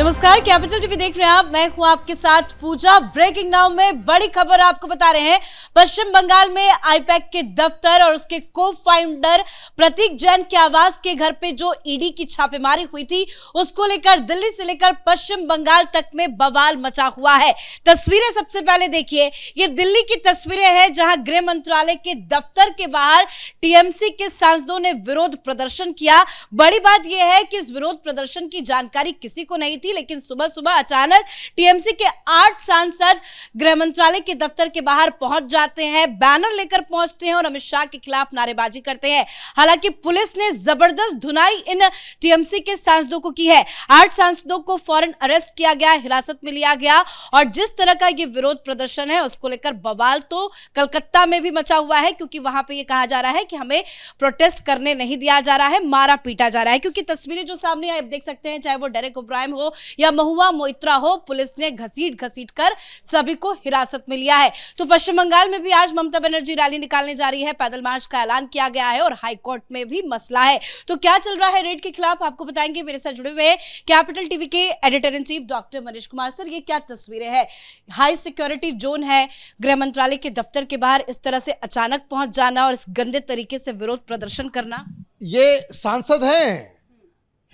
नमस्कार, capital TV देख रहे हैं आप। मैं हूं आपके साथ पूजा। ब्रेकिंग नाउ में बड़ी खबर आपको बता रहे हैं। पश्चिम बंगाल में आईपैक के दफ्तर और उसके को फाउंडर प्रतीक जैन के आवास के घर पे जो ईडी की छापेमारी हुई थी, उसको लेकर दिल्ली से लेकर पश्चिम बंगाल तक में बवाल मचा हुआ है। तस्वीरें सबसे पहले देखिए, ये दिल्ली की तस्वीरें हैं जहां गृह मंत्रालय के दफ्तर के बाहर टीएमसी के सांसदों ने विरोध प्रदर्शन किया। बड़ी बात यह है कि इस विरोध प्रदर्शन की जानकारी किसी को नहीं थी, लेकिन सुबह सुबह अचानक टीएमसी के 8 सांसद गृह मंत्रालय के दफ्तर के बाहर पहुंच जाते हैं, बैनर लेकर पहुंचते हैं और अमित शाह के खिलाफ नारेबाजी करते हैं। हालांकि पुलिस ने जबरदस्त धुनाई इन टीएमसी के सांसदों को की है। 8 सांसदों को फौरन अरेस्ट किया गया, हिरासत में लिया गया और जिस तरह का ये विरोध प्रदर्शन है उसको लेकर बवाल तो कलकत्ता में भी मचा हुआ है, क्योंकि वहां पर यह कहा जा रहा है कि हमें प्रोटेस्ट करने नहीं दिया जा रहा है, मारा पीटा जा रहा है। क्योंकि तस्वीरें जो सामने आप देख सकते हैं, चाहे वो डेरेक ओब्रायन हो या महुआ मोइत्रा हो, पुलिस ने घसीट कर सभी को हिरासत में लिया है। तो पश्चिम बंगाल में भी आज ममता बनर्जी रैली निकालने जा रही है, पैदल मार्च का ऐलान किया गया है और हाईकोर्ट में भी मसला है। तो क्या चल रहा है रेड के खिलाफ, आपको बताएंगे। मेरे साथ जुड़े हुए हैं कैपिटल टीवी के editor in chief doctor Manish Kumar. Sir, ये क्या तस्वीरें हैं? हाई सिक्योरिटी जोन है, गृह मंत्रालय के दफ्तर के बाहर इस तरह से अचानक पहुंच जाना और इस गंदे तरीके से विरोध प्रदर्शन करना। ये सांसद हैं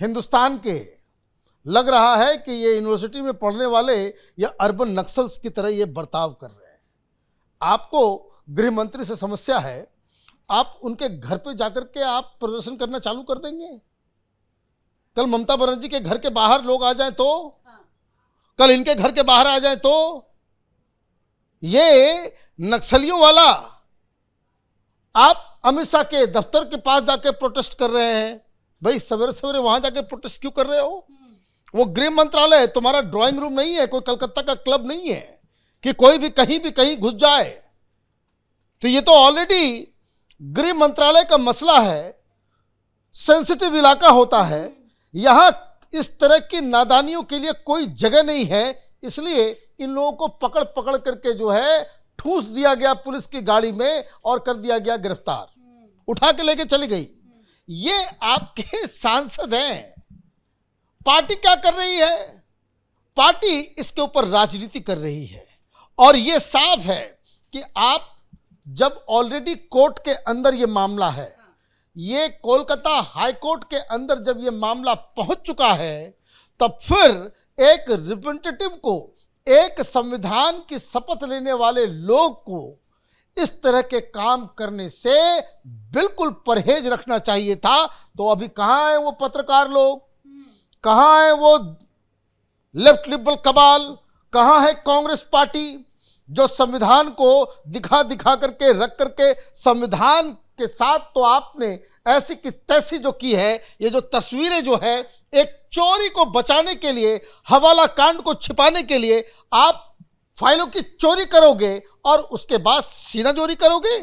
हिंदुस्तान के, लग रहा है कि ये यूनिवर्सिटी में पढ़ने वाले या अर्बन नक्सल्स की तरह ये बर्ताव कर रहे हैं। आपको गृह मंत्री से समस्या है, आप उनके घर पे जाकर के आप प्रदर्शन करना चालू कर देंगे? कल ममता बनर्जी के घर के बाहर लोग आ जाएं तो, कल इनके घर के बाहर आ जाएं तो, ये नक्सलियों वाला आप अमित शाह के दफ्तर के पास जाके प्रोटेस्ट कर रहे हैं। भाई सवेरे सवेरे वहां जाके प्रोटेस्ट क्यों कर रहे हो? वो गृह मंत्रालय है, तुम्हारा ड्राइंग रूम नहीं है, कोई कलकत्ता का क्लब नहीं है कि कोई भी कहीं घुस जाए। तो ये तो ऑलरेडी गृह मंत्रालय का मसला है, सेंसिटिव इलाका होता है, यहां इस तरह की नादानियों के लिए कोई जगह नहीं है। इसलिए इन लोगों को पकड़ पकड़ करके जो है ठूस दिया गया पुलिस की गाड़ी में और कर दिया गया गिरफ्तार, उठा के लेके चली गई। ये आपके सांसद हैं। पार्टी क्या कर रही है? पार्टी इसके ऊपर राजनीति कर रही है और यह साफ है कि आप जब ऑलरेडी कोर्ट के अंदर यह मामला है, ये कोलकाता हाई कोर्ट के अंदर जब यह मामला पहुंच चुका है, तब फिर एक रिप्रेजेंटेटिव को, एक संविधान की शपथ लेने वाले लोग को इस तरह के काम करने से बिल्कुल परहेज रखना चाहिए था। तो अभी कहां है वो पत्रकार लोग, कहां है वो लेफ्ट लिबरल कबाल, कहां है कांग्रेस पार्टी जो संविधान को दिखा दिखा करके रख करके संविधान के साथ तो आपने ऐसी की तैसी जो की है। ये जो तस्वीरें जो है, एक चोरी को बचाने के लिए, हवाला कांड को छिपाने के लिए आप फाइलों की चोरी करोगे और उसके बाद सीना चोरी करोगे।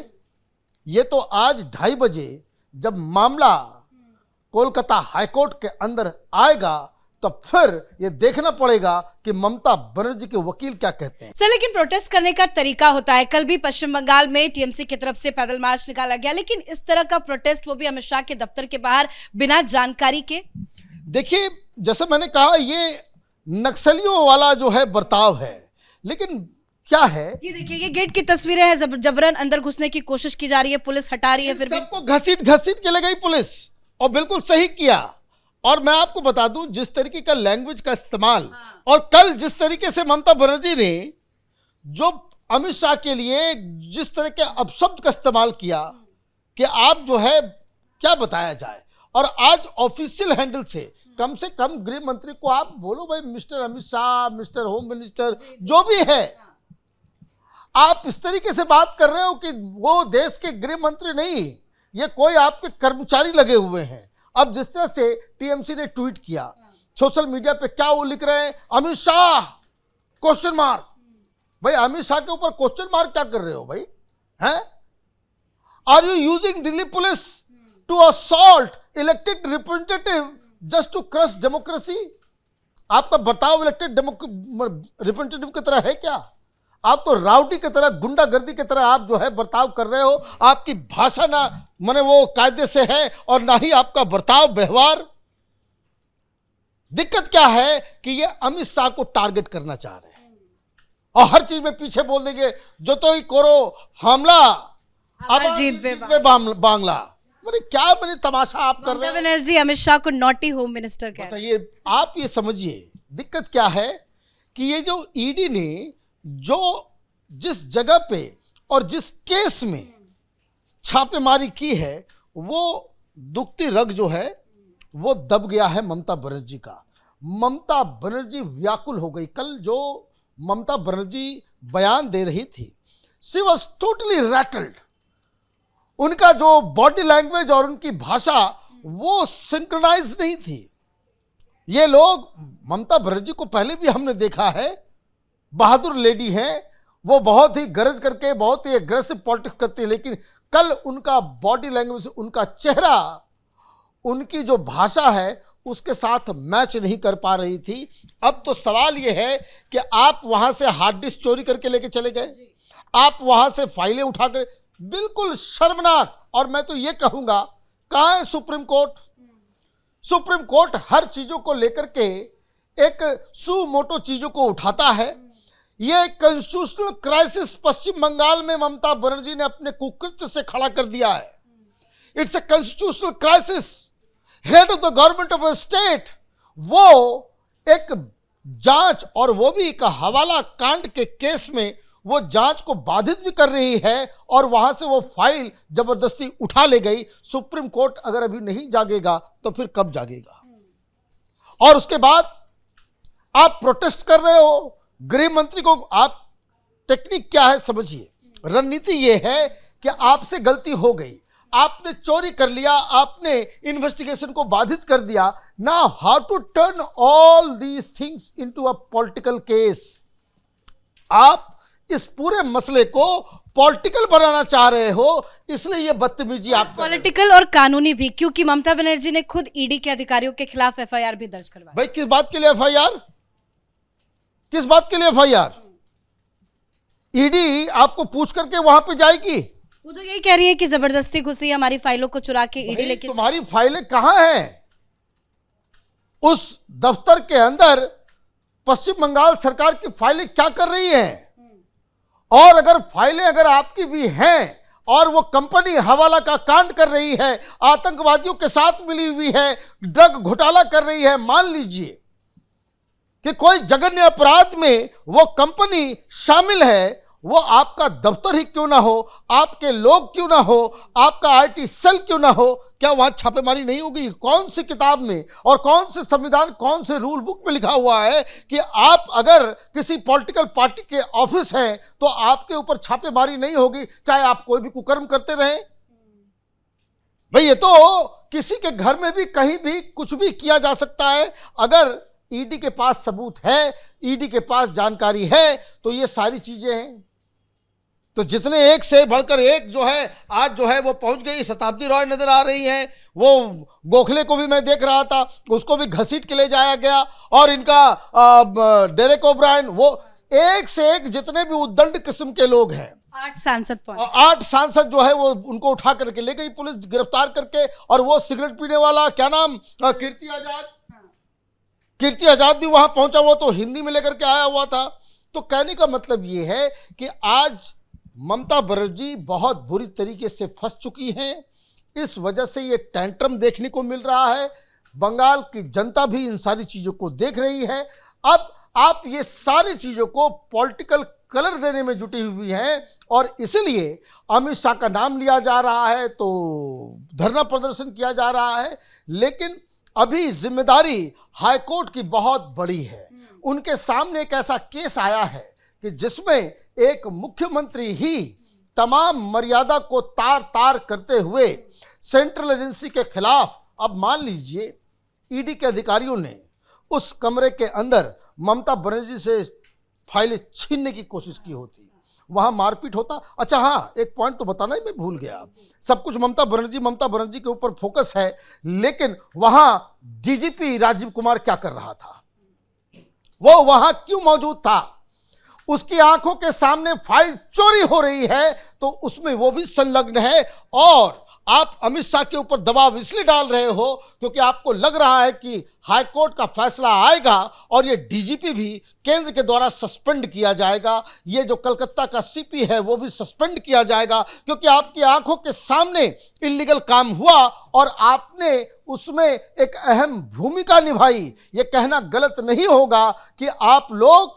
ये तो आज 2:30 बजे जब मामला कोलकाता हाईकोर्ट के अंदर आएगा तब फिर ये देखना पड़ेगा कि ममता बनर्जी के वकील क्या कहते हैं। सर, लेकिन प्रोटेस्ट करने का तरीका होता है। कल भी पश्चिम बंगाल में टीएमसी की तरफ से पैदल मार्च निकाला गया, लेकिन इस तरह का प्रोटेस्ट, वो भी अमित शाह के दफ्तर के बाहर, बिना जानकारी के। देखिए, जैसे मैंने कहा, ये नक्सलियों वाला जो है बर्ताव है। लेकिन क्या है, ये देखिए, ये गेट की तस्वीरें हैं, जबरन अंदर घुसने की कोशिश की जा रही है, पुलिस हटा रही है, फिर भी सबको घसीट के ले गई पुलिस और बिल्कुल सही किया। और मैं आपको बता दूं, जिस तरीके का लैंग्वेज का इस्तेमाल और कल जिस तरीके से ममता बनर्जी ने जो अमित शाह के लिए जिस तरह के अपशब्द का इस्तेमाल किया कि आप जो है क्या बताया जाए। और आज ऑफिशियल हैंडल से कम गृह मंत्री को आप बोलो, भाई mister Amit Shah, mister home minister, जो भी है, आप इस तरीके से बात कर रहे हो कि वो देश के गृह मंत्री नहीं, ये कोई आपके कर्मचारी लगे हुए हैं। अब जिस तरह से टीएमसी ने ट्वीट किया सोशल मीडिया पे, क्या वो लिख रहे हैं, अमित शाह क्वेश्चन मार्क। भाई अमित शाह के ऊपर क्वेश्चन मार्क क्या कर रहे हो भाई? हैं? Are you using Delhi police to assault elected representative just to crush democracy? आपका बर्ताव इलेक्टेड रिप्रेजेंटेटिव की तरह है क्या? आप तो राउटी की तरह, गुंडागर्दी की तरह आप जो है बर्ताव कर रहे हो। आपकी भाषा ना माने वो कायदे से है और ना ही आपका बर्ताव व्यवहार। दिक्कत क्या है कि ये अमित शाह को टारगेट करना चाह रहे हैं और हर चीज में पीछे बोल देंगे जो तो ही करो हमला अब जीत पे बांग्ला। मैंने क्या मैंने तमाशा आप कर रहे ममता बनर्जी अमित शाह को नॉटी होम मिनिस्टर कह रहे हैं। बताइए। आप ये समझिए दिक्कत क्या है कि ये जो ईडी ने जो जिस जगह पे और जिस केस में छापेमारी की है वो दुखती रग जो है वो दब गया है ममता बनर्जी का। ममता बनर्जी व्याकुल हो गई। कल जो ममता बनर्जी बयान दे रही थी शी वॉज टोटली रैटल्ड। उनका जो बॉडी लैंग्वेज और उनकी भाषा वो सिंक्रोनाइज नहीं थी। ये लोग ममता बनर्जी को पहले भी हमने देखा है, बहादुर लेडी हैं, वो बहुत ही गरज करके बहुत ही एग्रेसिव पॉलिटिक्स करती है, लेकिन कल उनका बॉडी लैंग्वेज, उनका चेहरा, उनकी जो भाषा है उसके साथ मैच नहीं कर पा रही थी। अब तो सवाल ये है कि आप वहां से हार्ड डिस्क चोरी करके लेके चले गए, आप वहां से फाइलें उठाकर, बिल्कुल शर्मनाक। और मैं तो ये कहूंगा कहाँ है सुप्रीम कोर्ट? सुप्रीम कोर्ट हर चीजों को लेकर के एक सुमोटो चीजों को उठाता है। ये कॉन्स्टिट्यूशनल क्राइसिस पश्चिम बंगाल में ममता बनर्जी ने अपने कुकृत्य से खड़ा कर दिया है। It's a constitutional crisis. Head of the government of a state वो एक जांच, और वो भी एक हवाला कांड के केस में वो जांच को बाधित भी कर रही है और वहां से वो फाइल जबरदस्ती उठा ले गई। सुप्रीम कोर्ट अगर अभी नहीं जागेगा तो फिर कब जागेगा? और उसके बाद आप प्रोटेस्ट कर रहे हो, गृह मंत्री को आप, टेक्निक क्या है समझिए। रणनीति ये है कि आपसे गलती हो गई, आपने चोरी कर लिया, आपने इन्वेस्टिगेशन को बाधित कर दिया। Now how to turn all these things into a political case. आप इस पूरे मसले को पॉलिटिकल बनाना चाह रहे हो, इसलिए ये बदतमीजी आप पॉलिटिकल और कानूनी भी, क्योंकि ममता बनर्जी ने खुद ईडी के अधिकारियों के खिलाफ एफआईआर भी दर्ज करवाई। भाई किस बात के लिए एफआईआर? किस बात के लिए एफआईआर? ईडी आपको पूछ करके वहां पे जाएगी? वो तो यही कह रही है कि जबरदस्ती घुसी, हमारी फाइलों को चुरा के ईडी लेके। तुम्हारी फाइलें कहां हैं? उस दफ्तर के अंदर पश्चिम बंगाल सरकार की फाइलें क्या कर रही हैं? और अगर फाइलें अगर आपकी भी हैं और वो कंपनी हवाला का कांड कर रही है, आतंकवादियों के साथ मिली हुई है, ड्रग घोटाला कर रही है, मान लीजिए कि कोई जघन्य अपराध में वो कंपनी शामिल है, वो आपका दफ्तर ही क्यों ना हो, आपके लोग क्यों ना हो, आपका आईटी सेल क्यों ना हो, क्या वहां छापेमारी नहीं होगी? कौन सी किताब में और कौन से संविधान, कौन से रूल बुक में लिखा हुआ है कि आप अगर किसी पॉलिटिकल पार्टी के ऑफिस हैं तो आपके ऊपर छापेमारी नहीं होगी, चाहे आप कोई भी कुकर्म करते रहें? भाई ये तो किसी के घर में भी कहीं भी कुछ भी किया जा सकता है। अगर ईडी के पास सबूत है, ईडी के पास जानकारी है, तो ये सारी चीजें हैं। तो जितने एक से बढ़कर एक जो है आज जो है वो पहुंच गई। शताब्दी रॉय नजर आ रही हैं, वो गोखले को भी मैं देख रहा था, उसको भी घसीट के ले जाया गया, और इनका डेरेक ओब्रायन, वो एक से एक जितने भी उद्दंड किस्म के लोग हैं, 8 सांसद पहुंचे, 8 सांसद जो है वो उनको उठा करके ले गई पुलिस, गिरफ्तार करके। और वो सिगरेट पीने वाला क्या नाम, कीर्ति आजाद, कीर्ति आजाद भी वहां पहुंचा, वो तो हिंदी में लेकर के आया हुआ था। तो कहने का मतलब ये है कि आज ममता बनर्जी बहुत बुरी तरीके से फंस चुकी हैं। इस वजह से ये टेंट्रम देखने को मिल रहा है। बंगाल की जनता भी इन सारी चीज़ों को देख रही है। अब आप ये सारी चीज़ों को पॉलिटिकल कलर देने में जुटी हुई हैं, और इसलिए अमित शाह का नाम लिया जा रहा है, तो धरना प्रदर्शन किया जा रहा है। लेकिन अभी जिम्मेदारी हाईकोर्ट की बहुत बड़ी है। उनके सामने एक ऐसा केस आया है कि जिसमें एक मुख्यमंत्री ही तमाम मर्यादा को तार तार करते हुए सेंट्रल एजेंसी के खिलाफ, अब मान लीजिए ईडी के अधिकारियों ने उस कमरे के अंदर ममता बनर्जी से फाइलें छीनने की कोशिश की होती, वहां मारपीट होता। अच्छा हाँ, एक पॉइंट तो बताना ही मैं भूल गया। सब कुछ ममता बनर्जी के ऊपर फोकस है, लेकिन वहां डीजीपी राजीव कुमार क्या कर रहा था? वो वहां क्यों मौजूद था? उसकी आंखों के सामने फाइल चोरी हो रही है तो उसमें वो भी संलग्न है। और आप अमित शाह के ऊपर दबाव इसलिए डाल रहे हो क्योंकि आपको लग रहा है कि हाई कोर्ट का फैसला आएगा और ये डीजीपी भी केंद्र के द्वारा सस्पेंड किया जाएगा, ये जो कलकत्ता का सीपी है वो भी सस्पेंड किया जाएगा, क्योंकि आपकी आंखों के सामने इल्लीगल काम हुआ और आपने उसमें एक अहम भूमिका निभाई। ये कहना गलत नहीं होगा कि आप लोग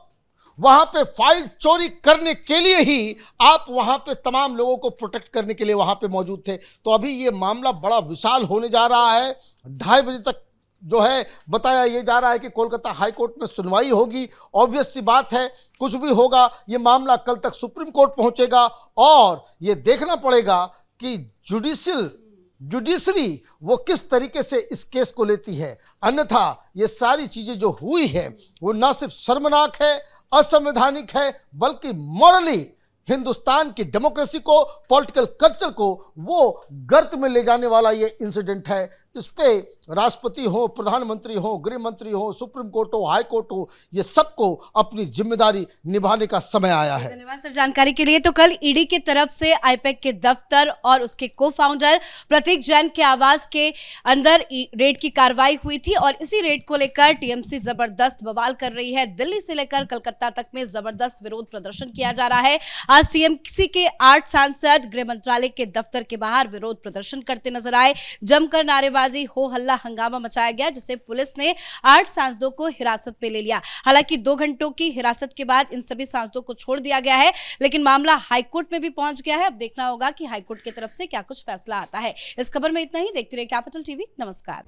वहां पे फाइल चोरी करने के लिए ही आप वहां पे तमाम लोगों को प्रोटेक्ट करने के लिए वहां पे मौजूद थे। तो अभी ये मामला बड़ा विशाल होने जा रहा है। 2:30 बजे तक जो है बताया ये जा रहा है कि कोलकाता हाई कोर्ट में सुनवाई होगी। ऑब्वियस सी बात है, कुछ भी होगा ये मामला कल तक सुप्रीम कोर्ट पहुंचेगा और ये देखना पड़ेगा कि जुडिशरी वो किस तरीके से इस केस को लेती है। अन्यथा ये सारी चीजें जो हुई है वो ना सिर्फ शर्मनाक है, असंवैधानिक है, बल्कि मॉरली हिंदुस्तान की डेमोक्रेसी को, पॉलिटिकल कल्चर को वो गर्त में ले जाने वाला ये इंसिडेंट है। इस पे राष्ट्रपति हो, प्रधानमंत्री हो, गृह मंत्री हो, सुप्रीम कोर्ट हो, हाई कोर्ट हो, ये सबको अपनी जिम्मेदारी निभाने का समय आया है। धन्यवाद सर जानकारी के लिए। तो कल ईडी की तरफ से आईपैक के दफ्तर और उसके को फाउंडर प्रतीक जैन के आवास के अंदर रेड की कार्रवाई हुई थी और इसी रेड को लेकर टीएमसी जबरदस्त बवाल कर रही है। दिल्ली से लेकर कलकत्ता तक में जबरदस्त विरोध प्रदर्शन किया जा रहा है। आज टीएमसी के 8 सांसद गृह मंत्रालय के दफ्तर के बाहर विरोध प्रदर्शन करते नजर आए। जमकर नारेबाजी, हो हल्ला, हंगामा मचाया गया, जिसे पुलिस ने 8 सांसदों को हिरासत में ले लिया। हालांकि 2 घंटों की हिरासत के बाद इन सभी सांसदों को छोड़ दिया गया है, लेकिन मामला हाईकोर्ट में भी पहुंच गया है। अब देखना होगा कि हाईकोर्ट की तरफ से क्या कुछ फैसला आता है। इस खबर में इतना ही। देखते रहिए कैपिटल टीवी। नमस्कार।